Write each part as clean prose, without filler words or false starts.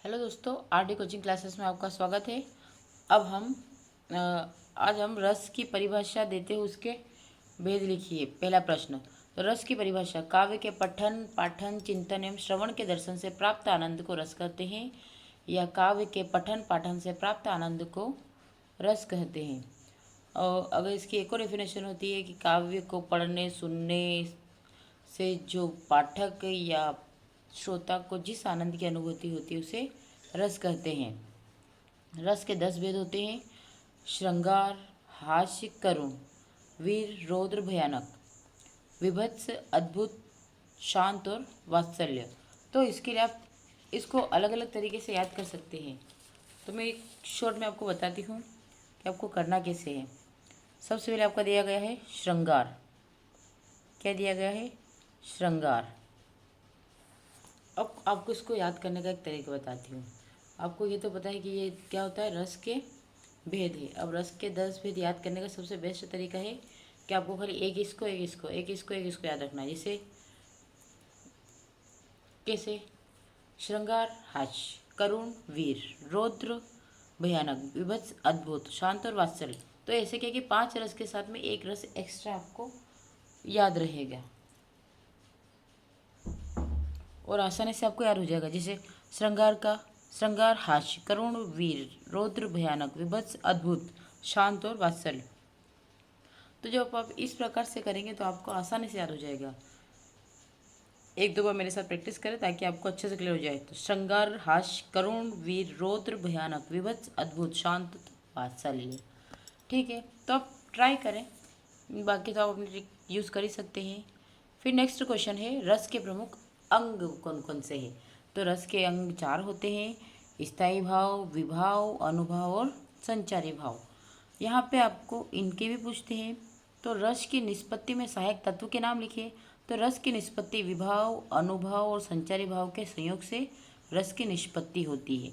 Hello दोस्तों, RD coaching classes में आपका स्वागत है। अब हम आज हम रस की परिभाषा देते हुए उसके भेद लिखिए। पहला प्रश्न, तो रस की परिभाषा, काव्य के पठन पाठन चिंतन एवं श्रवण के दर्शन से प्राप्त आनंद को रस कहते हैं, या काव्य के पठन पाठन से प्राप्त आनंद को रस कहते हैं। और अगर इसकी एक और डेफिनेशन होती है कि काव्य को पढ़ने सुनने से जो पाठक या श्रोता को जिस आनंद की अनुभूति होती है उसे रस कहते हैं। रस के 10 भेद होते हैं: श्रृंगार, हास्य, करुण, वीर, रौद्र, भयानक, विभत्स, अद्भुत, शांत और वात्सल्य। तो इसके लिए आप इसको अलग अलग तरीके से याद कर सकते हैं। तो मैं एक शॉर्ट में आपको बताती हूँ कि आपको करना कैसे है। सबसे पहले आपका दिया गया है श्रृंगार। क्या दिया गया है? श्रृंगार। अब आपको इसको याद करने का एक तरीका बताती हूँ। आपको ये तो पता है कि ये क्या होता है, रस के भेद है। अब रस के 10 भेद याद करने का सबसे बेस्ट तरीका है कि आपको खाली एक इसको याद रखना है। जैसे कैसे? श्रृंगार हास्य, करुण वीर, रौद्र भयानक, विभत्स अद्भुत, शांत और वात्सल्य। तो ऐसे क्या कि 5 रस के साथ में एक रस एक्स्ट्रा आपको याद रहेगा और आसानी से आपको याद हो जाएगा। जैसे श्रृंगार हास्य, करुण वीर, रौद्र भयानक, विभत्स अद्भुत, शांत और वात्सल्य। तो जब आप इस प्रकार से करेंगे तो आपको आसानी से याद हो जाएगा। एक दो बार मेरे साथ प्रैक्टिस करें ताकि आपको अच्छे से क्लियर हो जाए। तो श्रृंगार हास्य, करुण वीर, रौद्र भयानक, विभत्स अद्भुत, शांत वात्सल्य। ठीक है, तो आप ट्राई करें, बाकी तो आप अपने यूज़ कर ही सकते हैं। फिर नेक्स्ट क्वेश्चन है, रस के प्रमुख अंग कौन कौन से हैं? तो रस के अंग 4 होते हैं: स्थायी भाव, विभाव, अनुभाव और संचारी भाव। यहाँ पे आपको इनके भी पूछते हैं। तो रस की निष्पत्ति में सहायक तत्व के नाम लिखिए। तो रस की निष्पत्ति विभाव, अनुभव और संचारी भाव के संयोग से रस की निष्पत्ति होती है।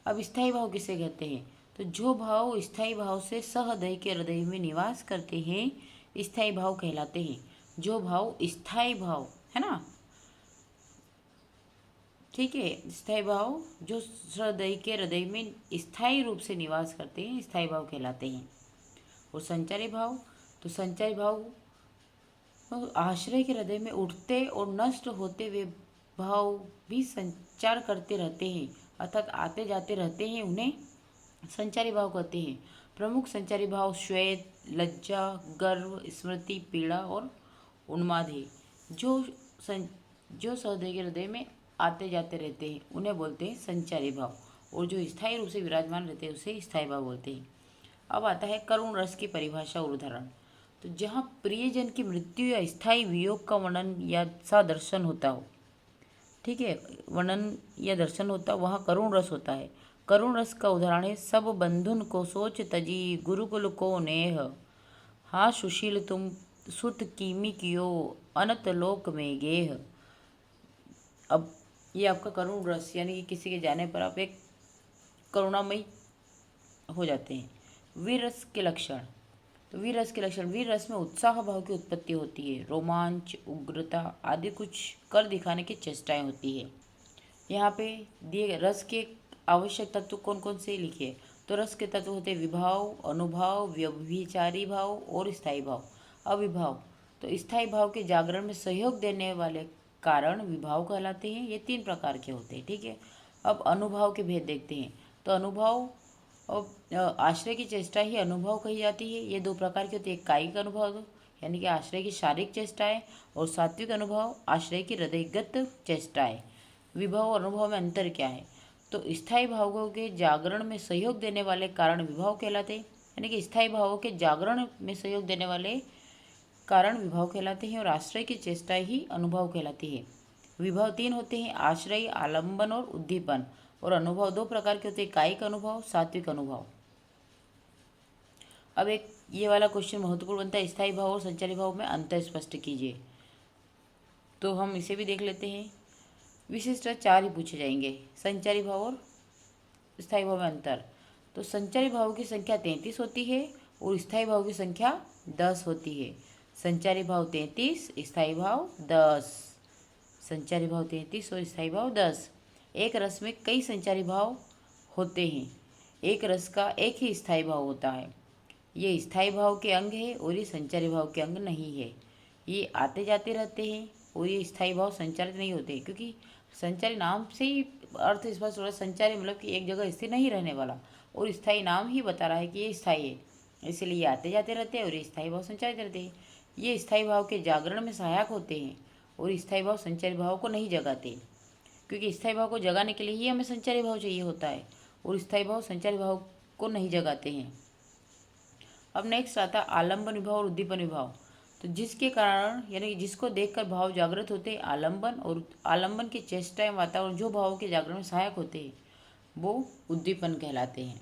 अब स्थायी भाव किसे कहते हैं? तो जो भाव स्थायी भाव से सहृदय के हृदय में निवास करते हैं स्थायी भाव कहलाते हैं। जो भाव स्थायी भाव है ना, ठीक है, स्थायी भाव जो हृदय के हृदय में स्थायी रूप से निवास करते हैं स्थायी भाव कहलाते हैं। और संचारी भाव, तो संचारी भाव आश्रय के हृदय में उठते और नष्ट होते हुए भाव भी संचार करते रहते हैं, अर्थात आते जाते रहते हैं, उन्हें संचारी भाव कहते हैं। प्रमुख संचारी भाव श्वेत, लज्जा, गर्व, स्मृति, पीड़ा और उन्माद है। जो सहृदय के हृदय में आते जाते रहते हैं उन्हें बोलते हैं संचारी भाव, और जो स्थायी रूप से विराजमान रहते हैं उसे स्थायी भाव बोलते हैं। अब आता है करुण रस की परिभाषा और उदाहरण। तो जहाँ प्रियजन की मृत्यु या स्थायी वियोग का वर्णन या सा दर्शन होता हो, ठीक है, वर्णन या दर्शन होता, वहाँ करुण रस होता है। करुण रस का उदाहरण है, सब बंधुन को सोच तजी, गुरुकुल को नेह, हाँ सुशील तुम सुत कीमी कियो, अनत लोक में गेह। अब ये आपका करुण रस, यानी कि किसी के जाने पर आप एक करुणामयी हो जाते हैं। वीर रस के लक्षण। तो वीर रस के लक्षण, वीर रस में उत्साह भाव की उत्पत्ति होती है, रोमांच, उग्रता आदि कुछ कर दिखाने की चेष्टाएं होती है। यहाँ पे दिए गए रस के आवश्यक तत्व कौन कौन से लिखिए। तो रस के तत्व होते हैं विभाव, अनुभाव, व्यभिचारी भाव और स्थायी भाव। अविभाव, तो स्थायी भाव के जागरण में सहयोग देने वाले कारण विभाव कहलाते हैं। ये 3 प्रकार के होते हैं, ठीक है। अब अनुभाव के भेद देखते हैं। तो अनुभाव और आश्रय की चेष्टा ही अनुभव कही जाती है। ये 2 प्रकार की होती है, कायिक अनुभव यानी कि आश्रय की शारीरिक चेष्टाएं, और सात्विक अनुभव आश्रय की हृदयगत चेष्टाएं। विभाव और अनुभव में अंतर क्या है? तो स्थायी भावों के जागरण में सहयोग देने वाले कारण विभाव कहलाते हैं, यानी कि स्थायी भावों के जागरण में सहयोग देने वाले कारण विभाव कहलाते हैं, और आश्रय की चेष्टा ही अनुभव कहलाती है। विभाव 3 होते हैं, आश्रय, आलंबन और उद्दीपन। और अनुभव 2 प्रकार के होते हैं, कायिक अनुभव, सात्विक अनुभव। अब एक ये वाला क्वेश्चन महत्वपूर्ण बनता है, स्थायी भाव और संचारी भाव में अंतर स्पष्ट कीजिए। तो हम इसे भी देख लेते हैं। विशिष्ट 4 ही पूछे जाएंगे, संचारी भाव और स्थायी भाव में अंतर। तो संचारी भाव की संख्या 33 होती है और स्थायी भाव की संख्या 10 होती है। संचारी भाव 33, स्थायी भाव 10। संचारी भाव 33 और स्थायी भाव 10। एक रस में कई संचारी भाव होते हैं। एक रस का एक ही स्थायी भाव होता है। ये स्थायी भाव के अंग है और ये संचारी भाव के अंग नहीं है। ये आते जाते रहते हैं और ये स्थायी भाव संचारित नहीं होते, क्योंकि संचारी नाम से ही अर्थ स्पष्ट हो रहा है। संचारी मतलब कि एक जगह स्थिर नहीं रहने वाला, और स्थायी नाम ही बता रहा है कि ये स्थायी है, इसलिए ये आते जाते रहते हैं और ये स्थायी भाव संचारित रहते हैं। ये स्थायी भाव के जागरण में सहायक होते हैं और स्थायी भाव संचारी भाव को नहीं जगाते, क्योंकि स्थायी भाव को जगाने के लिए ही हमें संचारी भाव चाहिए होता है, और स्थायी भाव संचारी भाव को नहीं जगाते हैं। अब नेक्स्ट आता है आलंबन विभाव और उद्दीपन विभाव। तो जिसके कारण यानी कि जिसको देखकर भाव जागृत होते हैं आलंबन, और आलंबन की चेष्टा एवं वातावरण जो भावों के जागरण में सहायक होते हैं वो उद्दीपन कहलाते हैं।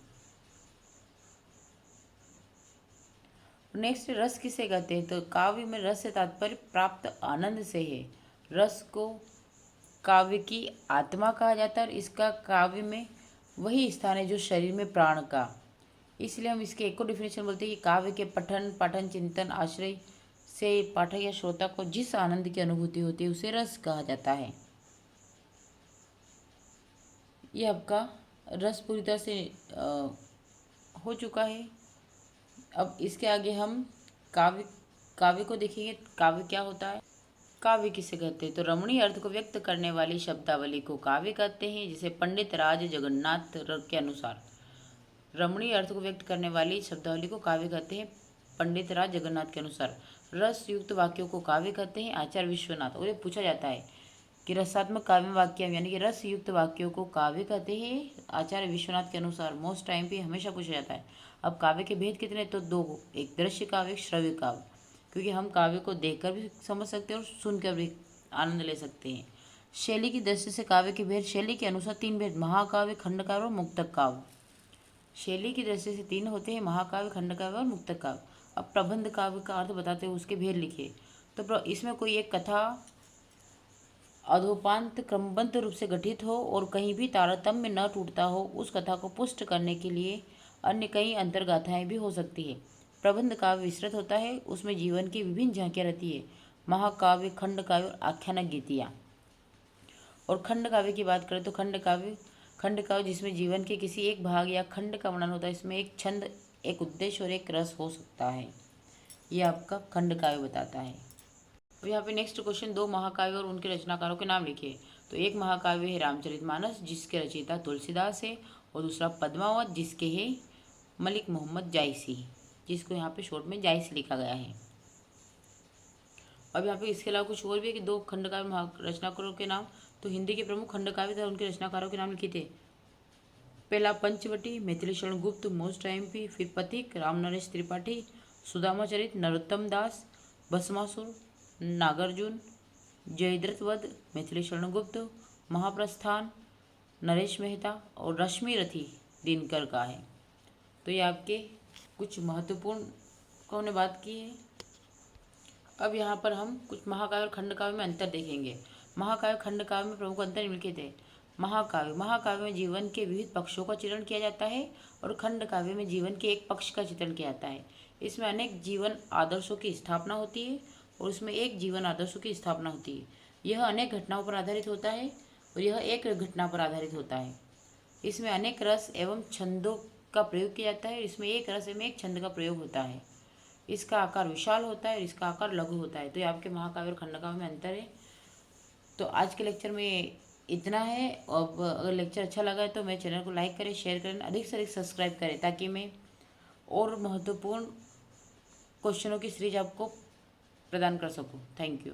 नेक्स्ट रस किसे कहते हैं? तो काव्य में रस से तात्पर्य प्राप्त आनंद से है। रस को काव्य की आत्मा कहा जाता है और इसका काव्य में वही स्थान है जो शरीर में प्राण का। इसलिए हम इसके एक को डिफिनेशन बोलते हैं कि काव्य के पठन पाठन चिंतन आश्रय से पाठक या श्रोता को जिस आनंद की अनुभूति होती है उसे रस कहा जाता है। ये आपका रस पूरी तरह से हो चुका है। अब इसके आगे हम काव्य को देखेंगे। काव्य क्या होता है? काव्य किसे कहते हैं? तो रमणीय अर्थ को व्यक्त करने वाली शब्दावली को काव्य कहते हैं, जिसे पंडित राज जगन्नाथ के अनुसार रमणीय अर्थ को व्यक्त करने वाली शब्दावली को काव्य कहते हैं पंडित राज जगन्नाथ के अनुसार। रस युक्त वाक्यों को काव्य कहते हैं आचार्य विश्वनाथ। और ये पूछा जाता है कि रसात्मक काव्य वाक्य यानी कि रस युक्त वाक्यों को काव्य कहते हैं आचार्य विश्वनाथ के अनुसार। मोस्ट टाइम पे हमेशा पूछा जाता है। अब काव्य के भेद कितने? तो दो, एक दृश्य काव्य, एक श्रव्य काव्य, क्योंकि हम काव्य को देखकर भी समझ सकते हैं और सुनकर भी आनंद ले सकते हैं। शैली की दृष्टि से काव्य के भेद शैली के अनुसार तीन भेद, महाकाव्य, खंडकाव्य और मुक्तक काव्य। शैली की दृष्टि से तीन होते हैं, महाकाव्य, खंडकाव्य और मुक्तक काव्य। अब प्रबंध काव्य का अर्थ बताते हुए उसके भेद लिखिए। तो इसमें कोई एक कथा अधोपांत क्रमबद्ध रूप से गठित हो और कहीं भी तारतम्य न टूटता हो, उस कथा को पुष्ट करने के लिए अन्य कई अंतर्गाथाएं भी हो सकती है। प्रबंध काव्य विस्तृत होता है, उसमें जीवन की विभिन्न झांकियां रहती है। महाकाव्य, खंड काव्य और आख्यानक गीतियाँ। और खंड काव्य की बात करें तो खंड काव्य जिसमें जीवन के किसी एक भाग या खंड का वर्णन होता है। इसमें एक छंद, एक उद्देश्य और एक रस हो सकता है। ये आपका खंड काव्य बताता है। अब यहाँ पे नेक्स्ट क्वेश्चन, दो महाकाव्य और उनके रचनाकारों के नाम लिखिए। तो एक महाकाव्य है रामचरितमानस, जिसके रचयिता तुलसीदास है, और दूसरा पद्मावत, जिसके है मलिक मोहम्मद जायसी, जिसको यहाँ पे शॉर्ट में जायसी लिखा गया है। अब यहाँ पे इसके अलावा कुछ और भी है कि दो खंडकाव्य रचनाकारों के नाम। तो हिंदी के प्रमुख खंडकाव्य तथा उनके रचनाकारों के नाम लिखे थे। पहला Panchavati, Maithili Sharan Gupt, most time P. फिर पथिक, राम नरेश त्रिपाठी, सुदामाचरित, नरोत्तम दास, भस्मासुर, नागार्जुन, जयद्रथ वध, मैथिली शरण गुप्त, महाप्रस्थान, नरेश मेहता, और रश्मि रथी दिनकर का है। तो ये आपके कुछ महत्वपूर्ण को हमने बात की है। अब यहाँ पर हम कुछ महाकाव्य और खंडकाव्य में अंतर देखेंगे। महाकाव्य खंडकाव्य में प्रमुख अंतर निम्नलिखित है। महाकाव्य में जीवन के विविध पक्षों का चित्रण किया जाता है, और खंडकाव्य में जीवन के एक पक्ष का चित्रण किया जाता है। इसमें अनेक जीवन आदर्शों की स्थापना होती है और उसमें एक जीवन आदर्शों की स्थापना होती है। यह अनेक घटनाओं पर आधारित होता है और यह एक घटना पर आधारित होता है। इसमें अनेक रस एवं छंदों का प्रयोग किया जाता है। इसमें एक रस एवं एक छंद का प्रयोग होता है। इसका आकार विशाल होता है और इसका आकार लघु होता है। तो ये आपके महाकाव्य और खंडकाव्य में अंतर है। तो आज के लेक्चर में इतना है। अब अगर लेक्चर अच्छा लगा है तो मेरे चैनल को लाइक करें, शेयर करें, अधिक से अधिक सब्सक्राइब करें, ताकि मैं और महत्वपूर्ण क्वेश्चनों की सीरीज आपको प्रदान कर सकूं। Thank you.